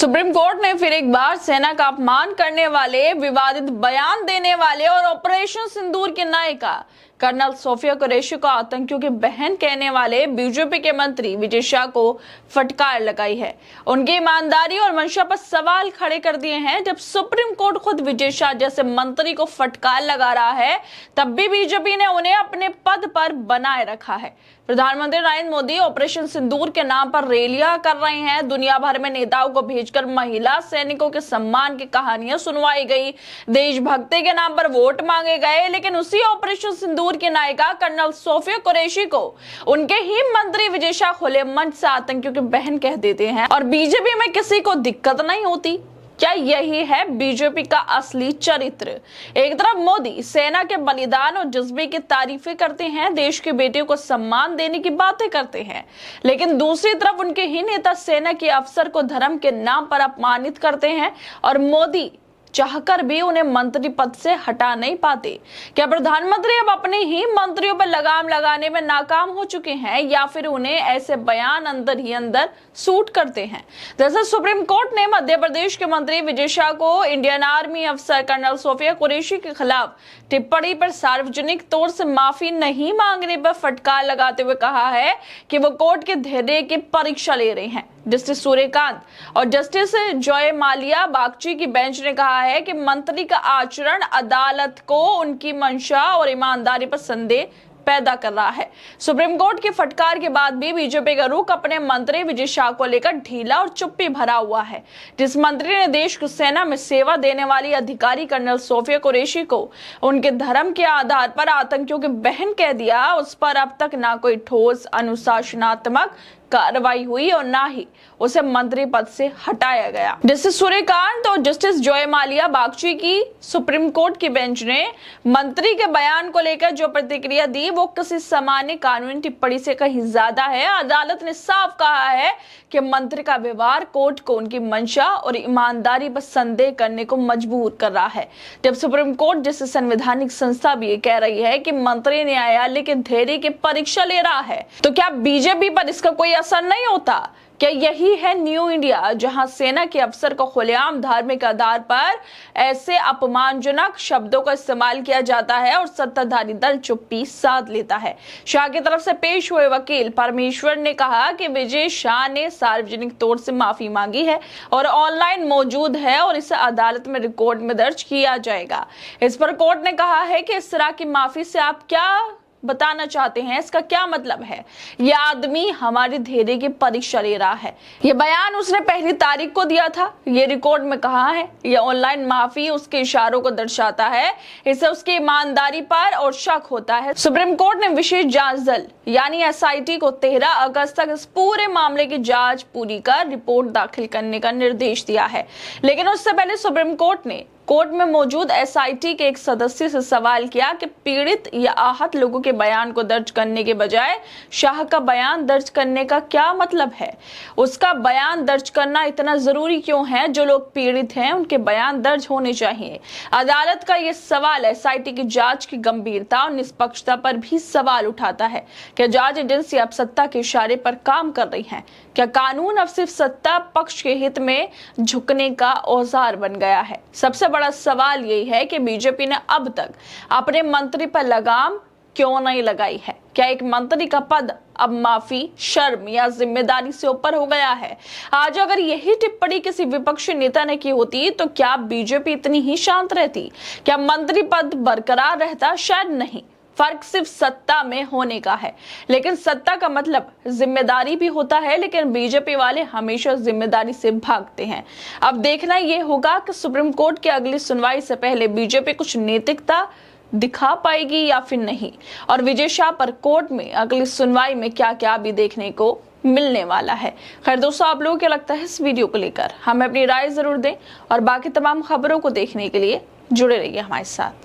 Supreme court ने फिर एक बार सेना का अपमान करने वाले, विवादित बयान देने वाले और ऑपरेशन सिंदूर के नायिका कर्नल सोफिया कुरैशी को आतंकियों की बहन कहने वाले बीजेपी के मंत्री विजय शाह को फटकार लगाई है। उनकी ईमानदारी और मंशा पर सवाल खड़े कर दिए हैं। जब सुप्रीम कोर्ट खुद विजय शाह जैसे मंत्री को फटकार लगा रहा है, तब भी बीजेपी ने उन्हें अपने पद पर बनाए रखा है। प्रधानमंत्री नरेंद्र मोदी ऑपरेशन सिंदूर के नाम पर रैलियां कर रहे हैं। दुनिया भर में नेताओं को भेजकर महिला सैनिकों के सम्मान की कहानियां सुनवाई गई, देशभक्ति के नाम पर वोट मांगे गए, लेकिन उसी ऑपरेशन सिंदूर की नायिका कर्नल सोफिया कुरैशी को उनके ही मंत्री विजय शाह खुले मंच से आतंकियों की बहन कह देते हैं और बीजेपी में किसी को दिक्कत नहीं होती। क्या यही है बीजेपी का असली चरित्र? एक तरफ मोदी सेना के बलिदान और जज्बे की तारीफें करते हैं, देश की बेटियों को सम्मान देने की बातें करते हैं, लेकिन दूसरी तरफ उनके ही नेता सेना के अफसर को धर्म के नाम पर अपमानित करते हैं और मोदी चाहकर भी उन्हें मंत्री पद से हटा नहीं पाते। क्या प्रधानमंत्री अब अपने ही मंत्रियों पर लगाम लगाने में नाकाम हो चुके हैं या फिर उन्हें ऐसे बयान अंदर ही अंदर सूट करते हैं? दरअसल सुप्रीम कोर्ट ने मध्य प्रदेश के मंत्री विजय शाह को इंडियन आर्मी अफसर कर्नल सोफिया कुरैशी के खिलाफ टिप्पणी पर सार्वजनिक तौर से माफी नहीं मांगने पर फटकार लगाते हुए कहा है कि वो कोर्ट के धैर्य की परीक्षा ले रहे हैं। जस्टिस सूर्यकांत और जस्टिस जॉय मालिया बागची की बेंच ने कहा है कि मंत्री का आचरण अदालत को उनकी मंशा और ईमानदारी पर संदेह पैदा कर रहा है। सुप्रीम कोर्ट की फटकार के बाद भी बीजेपी का रुख अपने मंत्री विजय शाह को लेकर ढीला और चुप्पी भरा हुआ है। जिस मंत्री ने देश को सेना में सेवा देने वाली अधिकारी कर्नल सोफिया कुरैशी को उनके धर्म के आधार पर आतंकियों की बहन कह दिया, उस पर अब तक ना कोई ठोस अनुशासनात्मक कार्रवाई हुई और ना ही उसे मंत्री पद से हटाया गया। जस्टिस सूर्यकांत और जस्टिस जॉय मालिया बागची की सुप्रीम कोर्ट की बेंच ने मंत्री के बयान को लेकर जो प्रतिक्रिया दी वो किसी सामान्य कानूनी टिप्पणी से कहीं ज्यादा है। अदालत ने साफ कहा है कि मंत्री का व्यवहार कोर्ट को उनकी मंशा और ईमानदारी पर संदेह करने को मजबूर कर रहा है। जब सुप्रीम कोर्ट जैसे संवैधानिक संस्था भी कह रही है कि मंत्री न्यायालय के धैर्य की परीक्षा ले रहा है, तो क्या बीजेपी पर इसका कोई असर नहीं होता? क्या यही है न्यू इंडिया, जहां सेना के अफसर को खुलेआम धार्मिक आधार पर ऐसे अपमानजनक शब्दों का इस्तेमाल किया जाता है और सत्ताधारी दल चुप्पी साध लेता है? शाह की तरफ से पेश हुए वकील परमेश्वर ने कहा कि विजय शाह ने सार्वजनिक तौर से माफी मांगी है और ऑनलाइन मौजूद है और इसे अदालत में रिकॉर्ड में दर्ज किया जाएगा। इस पर कोर्ट ने कहा है कि इस तरह की माफी से आप क्या बताना चाहते हैं, इसका क्या मतलब है? यह आदमी हमारी धैर्य की परीक्षा ले रहा है। यह बयान उसने पहली तारीख को दिया था, यह रिकॉर्ड में कहा है। यह ऑनलाइन माफी उसके इशारों को दर्शाता है, इससे उसकी ईमानदारी पर और शक होता है। सुप्रीम कोर्ट ने विशेष जांच दल यानी SIT को 13 अगस्त तक इस पूरे मामले की जांच पूरी कर रिपोर्ट दाखिल करने का निर्देश दिया है, लेकिन उससे पहले सुप्रीम कोर्ट ने कोर्ट में मौजूद SIT के एक सदस्य से सवाल किया कि पीड़ित या आहत लोगों के बयान को दर्ज करने के बजाय शाह का बयान दर्ज करने का क्या मतलब है? उसका बयान दर्ज करना इतना जरूरी क्यों है? जो लोग पीड़ित हैं उनके बयान दर्ज होने चाहिए। अदालत का यह सवाल SIT की जांच की गंभीरता और निष्पक्षता पर भी सवाल उठाता है। क्या जांच एजेंसी अब सत्ता के इशारे पर काम कर रही है? क्या कानून अब सिर्फ सत्ता पक्ष के हित में झुकने का औजार बन गया है? सबसे बड़ा सवाल यही है कि बीजेपी ने अब तक अपने मंत्री पर लगाम क्यों नहीं लगाई है? क्या एक मंत्री का पद अब माफी, शर्म या जिम्मेदारी से ऊपर हो गया है? आज अगर यही टिप्पणी किसी विपक्षी नेता ने की होती तो क्या बीजेपी इतनी ही शांत रहती? क्या मंत्री पद बरकरार रहता? शायद नहीं। फर्क सिर्फ सत्ता में होने का है, लेकिन सत्ता का मतलब जिम्मेदारी भी होता है, लेकिन बीजेपी वाले हमेशा जिम्मेदारी से भागते हैं। अब देखना यह होगा कि सुप्रीम कोर्ट की अगली सुनवाई से पहले बीजेपी कुछ नैतिकता दिखा पाएगी या फिर नहीं, और विजय शाह पर कोर्ट में अगली सुनवाई में क्या क्या भी देखने को मिलने वाला है। खैर दोस्तों, आप लोगों को क्या लगता है इस वीडियो को लेकर? हमें अपनी राय जरूर दें और बाकी तमाम खबरों को देखने के लिए जुड़े रहिए हमारे साथ।